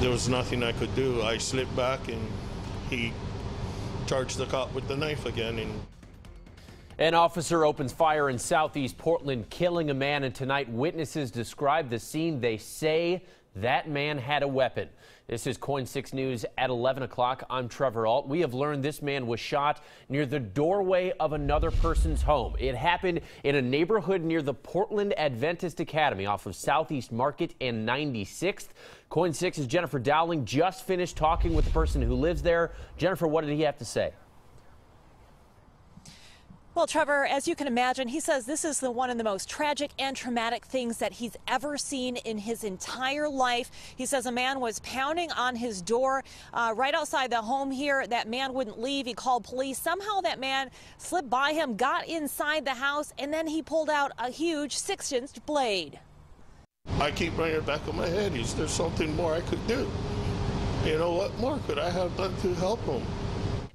there was nothing I could do. I slipped back and he charged the cop with the knife again. An officer opens fire in southeast Portland, killing a man, and tonight witnesses describe the scene. They say that man had a weapon. This is KOIN 6 News at 11 o'clock. I'm Trevor AULT. We have learned this man was shot near the doorway of another person's home. It happened in a neighborhood near the Portland Adventist Academy off of Southeast Market and 96th. KOIN 6's Jennifer Dowling just finished talking with the person who lives there. Jennifer, what did he have to say? Well, Trevor, as you can imagine, he says this is one of the most tragic and traumatic things that he's ever seen in his entire life. He says a man was pounding on his door right outside the home here. That man wouldn't leave. He called police. Somehow that man slipped by him, got inside the house, and then he pulled out a huge 6-inch blade. I keep running it back in my head. Is there something more I could do? You know, what more could I have done to help him?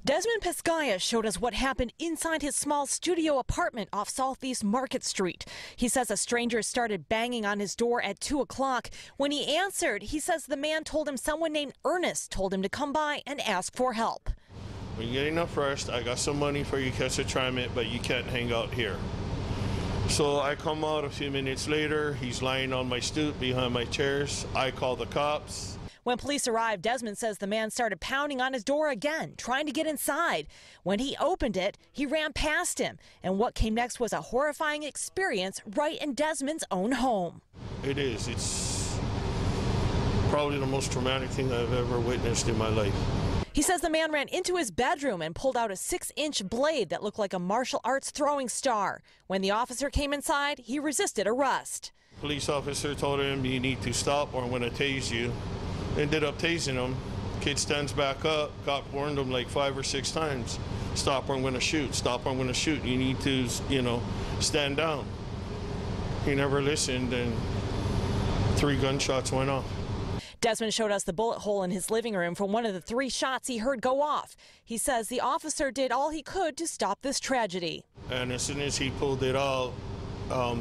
Desmond PESCAIA showed us what happened inside his small studio apartment off Southeast Market Street. He says a stranger started banging on his door at 2 o'clock. When he answered, he says the man told him someone named Ernest told him to come by and ask for help. When you get enough rest, I got some money for you, catch a TREVOR, but you can't hang out here. So I come out a few minutes later. He's lying on my stoop behind my chairs. I call the cops. When police arrived, Desmond says the man started pounding on his door again, trying to get inside. When he opened it, he ran past him. And what came next was a horrifying experience right in Desmond's own home. It is. It's probably the most traumatic thing I've ever witnessed in my life. He says the man ran into his bedroom and pulled out a 6-inch blade that looked like a martial arts throwing star. When the officer came inside, he resisted arrest. Police officer told him, "You need to stop or I'm going to tase you." Ended up tasing him. Kid stands back up. Cop warned him like 5 or 6 times. "Stop or I'm going to shoot. Stop or I'm going to shoot. You need to, stand down." He never listened, and 3 gunshots went off. Desmond showed us the bullet hole in his living room from one of the 3 shots he heard go off. He says the officer did all he could to stop this tragedy. And as soon as he pulled it out,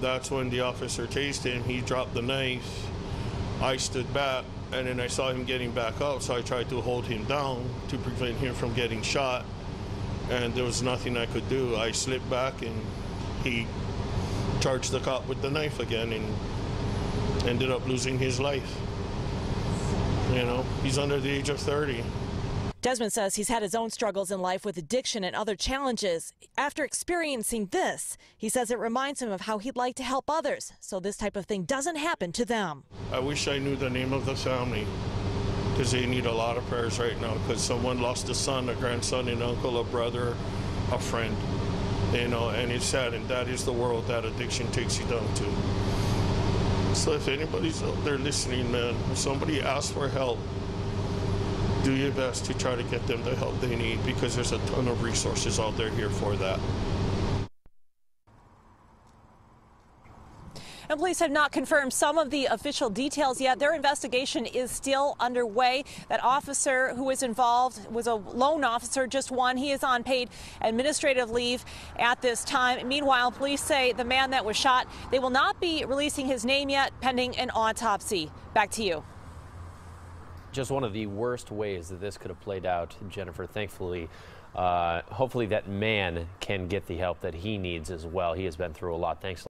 that's when the officer tased him. He dropped the knife. I stood back, and then I saw him getting back up, so I tried to hold him down to prevent him from getting shot, and there was nothing I could do. I slipped back, and he charged the cop with the knife again and ended up losing his life. He's under the age of 30. Desmond says he's had his own struggles in life with addiction and other challenges. After experiencing this, he says it reminds him of how he'd like to help others, so this type of thing doesn't happen to them. I wish I knew the name of the family, because they need a lot of prayers right now, because someone lost a son, a grandson, an uncle, a brother, a friend, and it's sad, and that is the world that addiction takes you down to. So if anybody's out there listening, man, if somebody asks for help, do your best to try to get them the help they need, because there's a ton of resources out there here for that. And police have not confirmed some of the official details yet. Their investigation is still underway. That officer who was involved was a lone officer, just one. He is on paid administrative leave at this time. Meanwhile, police say the man that was shot, they will not be releasing his name yet, pending an autopsy. Back to you. Just one of the worst ways that this could have played out, Jennifer. Thankfully, hopefully that man can get the help that he needs as well. He has been through a lot. Thanks.